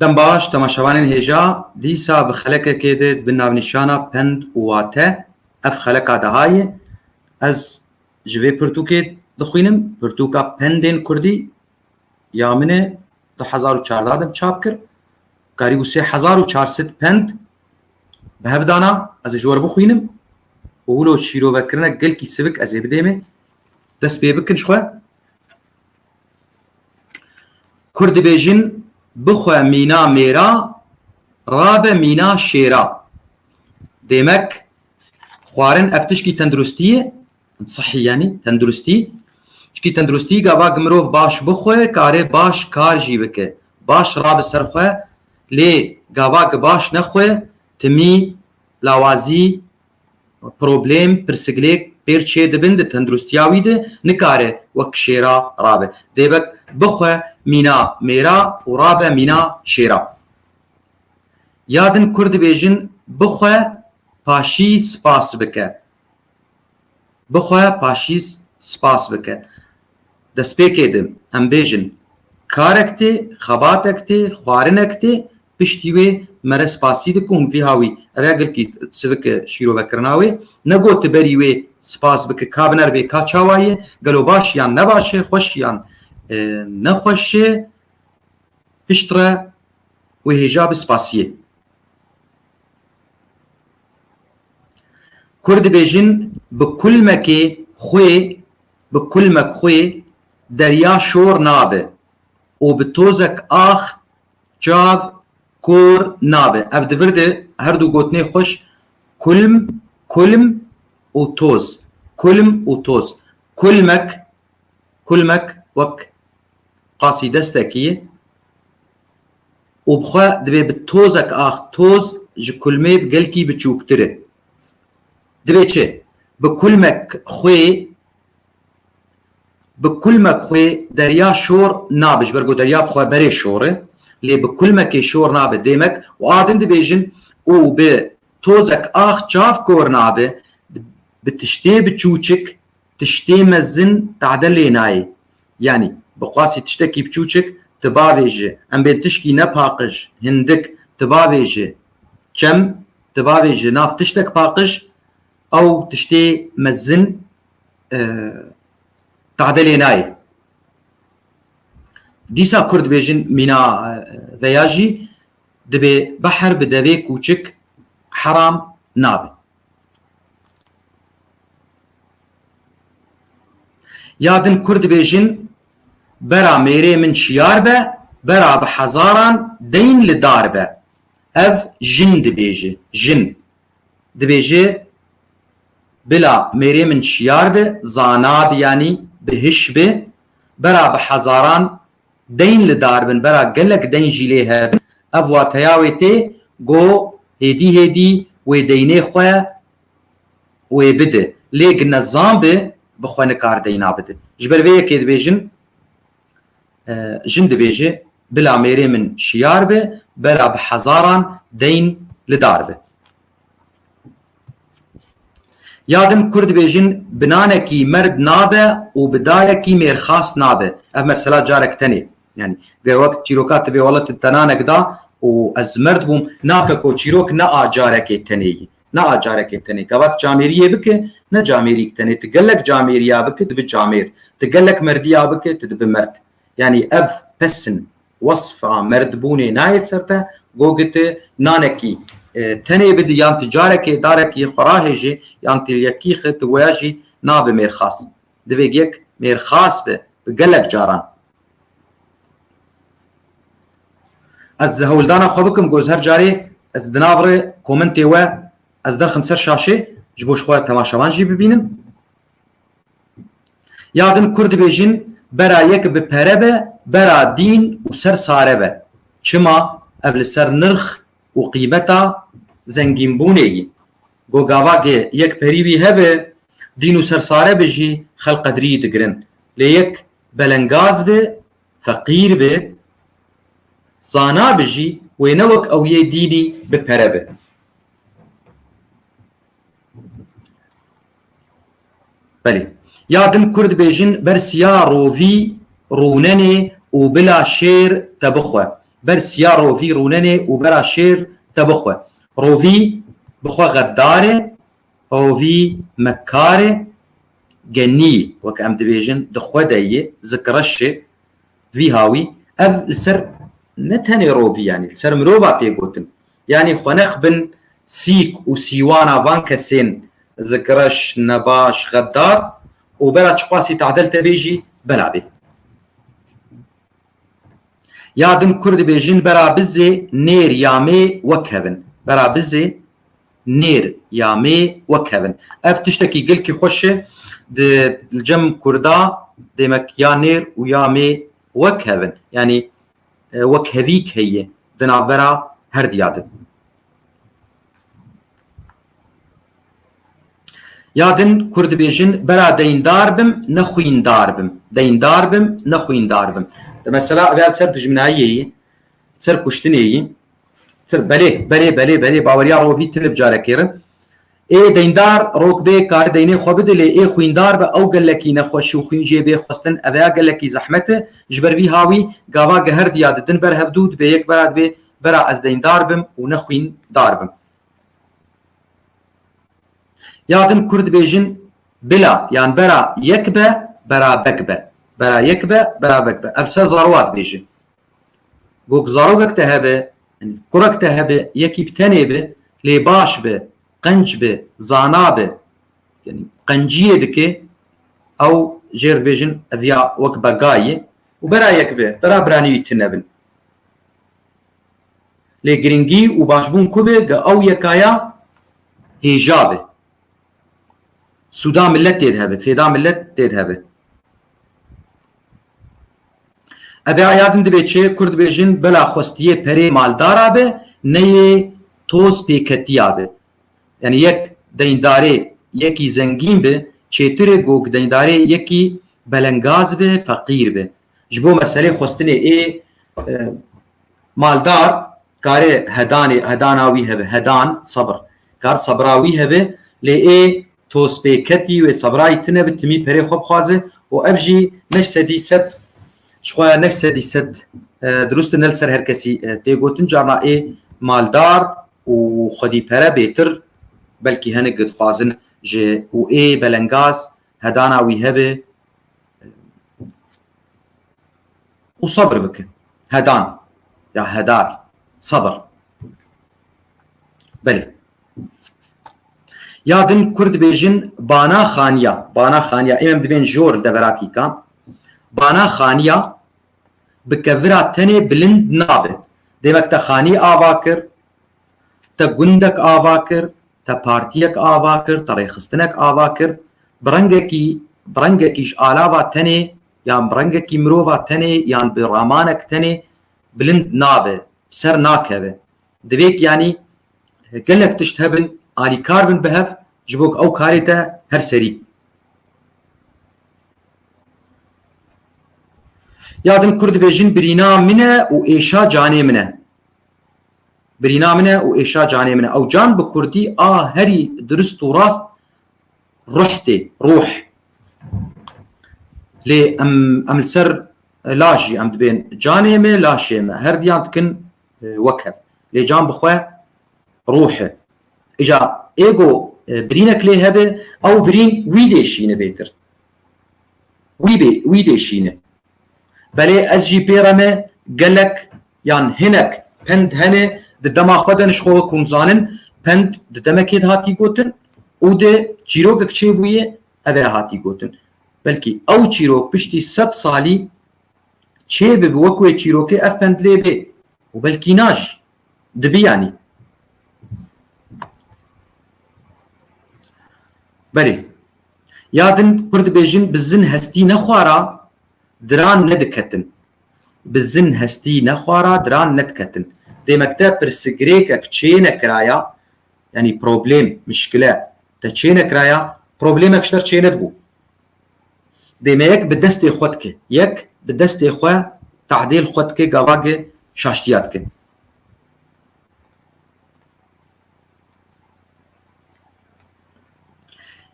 دەم باش تەماشەوانên هێژا دیسا bi xelekekê de bi navnîşana pend û wate ev xeleka dihayê ez ji vê pirtûkê dixwînim pirtûka pendên Kurdî ya min ê 2014 dem çap kir karî bû 3400 pend bi hev dana ez ê ji we re bixwînim û wilo şîrovekirinek gelkî sivik ez ê bidême dest pê bikin ji xwe Kurd dibêjin bixwe mîna mêra rabe mîna şêra demek xwarin ev tişkî tenduristî ye sihî yanî tenduristî tişkî tenduristî gava mirov baş bixwe karê baş kar jî bike baş rabe ser xwe lê gava baş nexwe timî lawazî problem pirsiglêk pêr çê dibin di tenduristiya wî de nikare wek şêra rabe dêbek bixwe mîna mêra û rabe mîna şêra ya din Kurd dibêjin bixwe paşî spas bike bixwe paşî spas bike destpêkê de em bêjin karek tê xebatek tê xwarinek tê piştî wê mere spasî dikin vî hawî ev ya gelkî sivik şîrovekirina wê negot tu berî wê spas bike ka biner vê ka çawa ye gelo baş yan ne baş e xweş yan nexweş e pişt re wê hêja bi spasiyê Kurd dibêjin bi kulmekê xwê bi kulmek xwê derya şor nabe û bi tozek ax çav kor nabe ev divir de her du gotinê xweş kulm û toz kulm û toz kulmek wek qasî destekî ye û bixwe divê bi tozek ax toz ji kulmê gelkî biçûktir e divê çi bi kulmek xwê derya şor nabe ji ber ku derya bixwe berê şor e lê bi kulmekê şor nabe demek û adin dibêjin û bi tozek ax çav kor nabe bi tiştê biçûçik tiştê mezin tade lê nayê yanî bi qasî tiştekî biçûçik tu bavê ji em bê tişkî nepaqij hindik tu bavê ji çem tu bavê ji nav tiştek paqij ew tiştê mezin tade lê nayê dîsa Kurd dibêjin mîna veya jî dibe beher bi devê kûçik heram nabe ya din Kurd dibêjin bera mêrê min şiyar be bera bi hezaran deyn li dar be ev jin dibêje jin dibêje bila mêrê min şiyar be zana be yanî bi hiş be bera bi hezaran deyn li dar bin bera gelek deyn jî lê hebin ev wateya wê tê got hêdî hêdî wê deynê xwe wê bide lê gine zan be bi xwe nikar deyna bide ji ber vê yekê dibêjin jin dibêje bila mêrê min şiyar be bera bi hezaran deyn li dar be ya din Kurd dibêjin binanekî merd nabe û bi darekî mêrxas nabe ev mesela carek tenê yani wek çîroka tibe wala tu tenanek da û ez merd bûm nake ku çîrok ne a carekê tenê yî ne a carekê tenê gavak camêriyê bike ne camêrîk tenê tu gelek camêriya bike dibe camêr tu gelek merdiya bike tu dibe merd yani ev pesin wasfa merdbûnê nayê ser te gogite nanekî tenê bidî yan tu carekê darekî xwe rahêjî yan tu yekî xwe tu weya jî nabe mêrxas divê yek mêrxas be bi gelek caran ez hewl-dana xwe bikim goz her carê ez di nav rê komentê we ez derxim ser şaşê ji bo xwe temaşevan jî bibînin ya din Kurd dibêjin bera yek bi pere be bera dîn û ser sare be çima ev li ser nirx û qîmeta zengînbûnê yî got gavakê yek perî wî hebe dîn û ser sare be jî xelq qedrî digirin lê yek belengaz be feqîr be zana be jî wê ne wek ew yê dînî bi pere be belê ya din Kurd dibêjin bersiya rovî rûnenê û bila şêr te bixwe برسيا روفي رونني وبرا شير تبخوه روفي بخوا غداره روفي مكاره جني وكأم دبيجن دخوا دايه ذكرش في هاوي اف السر نتهني روفي يعني السر مروفا تيغوتن يعني خنخ بن سيك وسيوانا فانكسين ذكرش نباش غدار وبرا تشقاسي تعدل تبيجي بلعبي يادن كرد بيجين برا بزي نير يامي وكهبن برا بزي نير يامي وكهبن اف تشتكي قلكي خوشه الجم كردا ديمك يا نير ويا مي وكهبن يعني وكهذيك هي دنا برا هرد يادن يادن كرد بيجن برا دين داربم نخوين داربم دين داربم نخوين داربم مثلا ابي سر دجمنايي سر كشتني سر بلي باوريا روفي تلب جاركير اي ديندار روكبي كار ديني خوبد لي اي خويندار با او قال لك نخوش خوين جيبي خستن ابا قال لك زحمته جبر في هاوي غاوا قهر دياد دن بر هبدود بيك براد بي برا از ديندار بم ونخوين داربم يادن كرد بيجن بلا يعني برا يكبه برا بكبه برا يكبه برا بكبه ابسا زاروات بيجن قوك زاروك تهبه كرك تهبه يكي بتنبه لي باش به قنج به زانا به يعني قنجيه دكي او جير بيجن افيا وكبه قايه وبرا يكبه برا براني يتنبن لي جرينجي وباشبون كوبه او يكايا هيجابه سودان ملت تذهبه فيدا ملت تذهبه افيا يادن دبيتشي كرد بيجن بلا خوستيه بري مالدارا به نيه توز بيكتيا به يعني يك دينداري يكي زنگين به چيتره گوك دينداري يكي بلنگاز به فقير به جبو مسئله خوستنه اي مالدار كاري هداناوي هبه هدان صبر كار صبراوي هبه لئي توس بيكتي و صبراي تنه بتمي بري خوب خوازه و ابجي نش سدي سد شخويا نش سدي سد درست نلسر هر كسي تيگوتن جارنا اي مالدار و خدي پره بيتر بلكي هنك قد خوازن جي و اي بلنگاز هداناوي هبه و صبر بك هدان يا هدار صبر بلي يادن كرد بيجن بانا خانيا امام دبين جور دفراكي كان بانا خانيا بكفرا تني بلند نابه ديمك تخاني آواكر تقندك آواكر تبارتيك آواكر تريخستنك آواكر برنگكيش آلاوا تني يعني برنگكي مروفا تني يعني برامانك تني بلند نابه بسر ناكبه دبيك يعني قلك تشتهبن آلي كاربن بهف جبوك او كاريتا هر سري يادن كرد بيجن برينا منه و ايشا جاني منه برينا منه و ايشا جاني منه او جان بكردي هري درست و راست رحتي روح لي ام السر لاجي ام دبين جاني منه لاشي منه هر ديان تكن وكف لي جان بخواه روحه اجا ايجو برينك ليه هبه او برين ويديشينه بيتر ويديشينه بلي از جي بيرامه قالك يعني هنك پند هنه دما خودن شخو كومزانن پند دما كيد هاتي گوتن او ده چيروك چه بويه اوه هاتي گوتن بلكي او چيروك پشتي 100 سالي چه به وكوي چيروك اف پند ليه به وبلكي ناج دبي يعني بلي يادن كرد بيجن بزن هستي نخوارا دران ندكتن بزن هستي نخوارا دران ندكتن دي مكتب برسجريك تشينا كرايا يعني بروبليم مشكلة تشينا كرايا بروبليم اكشتر تشينا دبو دي ما يك بدستي خودك يك بدستي خوا تعديل خودك قواقي شاشتياتك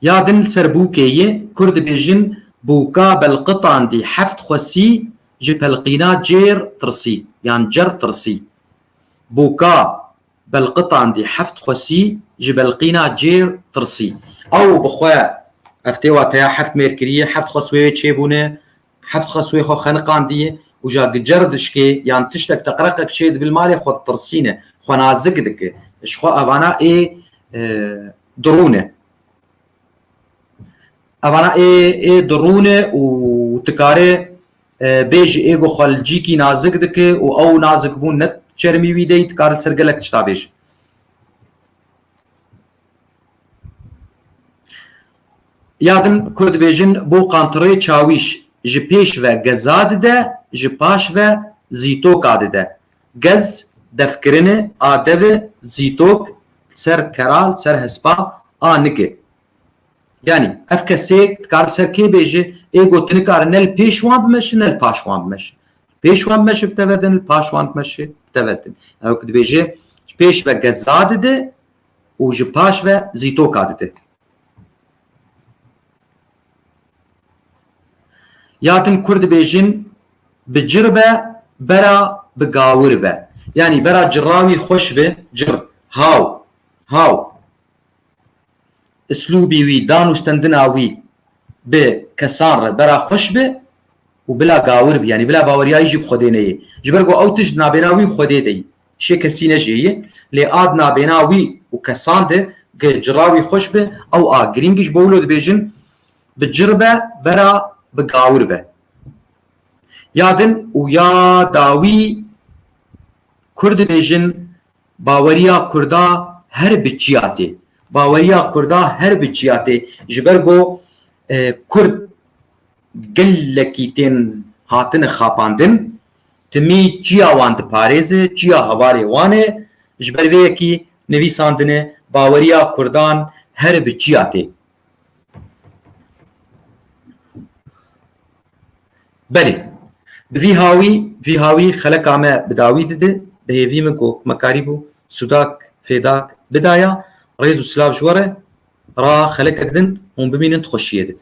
يادن سر بوكيه كرد بيجن بوكا بالقطان دي حفت خوسي جبلقينا جير ترسي يعني جر ترسي. بوكا بالقطع عندي حفت خسي جبلقينا جير ترسي. او بخوا افتوا تاع حفت ميركريه حفت خسوي تشيبونه حفت خسوي خو خنق عندي وجا جردشكي يعني تشتك تقرقك شيد بالمالي خو ترسينه خو نازقدك شخو افانا اي درونه افانا اي درونه وتكاري بيج ايغو خلجيكي نازك دك او نازك بون نت چرمي ويدي تكار سرگلك تشتابيج. يادن كرد بيجن بو قانطري چاويش جي پیش و گزاد ده جي پاش و زيتوك آده ده. گز دفکرنه آده و زيتوك سر کرال سر هسپا آنگه. يعني اف كسيك تكار سر كي بيجي ايغو تنكار نل بيشوان بمشي نل باشوان بمشي بيشوان بمشي بتفدن الباشوان بمشي بتفدن او كد بيجي بيش و گزاد ده و جي باش و زيتوك آده ده. ياتن كرد بيجن بجربه برا بقاوربه يعني برا جراوي خوش به جر هاو اسلوبي وي دانو استندناوي بكسان برا خوش به وبلا قاورب يعني بلا باوريا يجي بخدينه جبرقو او تج نابيناوي خدي دي شي كسينه جي لي اد نابيناوي وكسان ده جراوي خوش به او جرينجش بولو بيجن بجربه برا بقاوربه. يادن ويا داوي كرد بيجن باوريا كردا هر بچياتي باوريا كردا هر بچياتي جبرگو كرد گلكيتين هاتن خاپاندن تمي جيا واند پاريزه جيا هواري وانه جبرويكي نويساندنه باوريا كردان هر بچياتي. بلي في هاوي خلق عما بداوي دده بهيفي منكو مكاريبو سوداك فيداك بدايا ريزو سلاف جوره را خلق اكدن هم بمين انت خوشيه ده.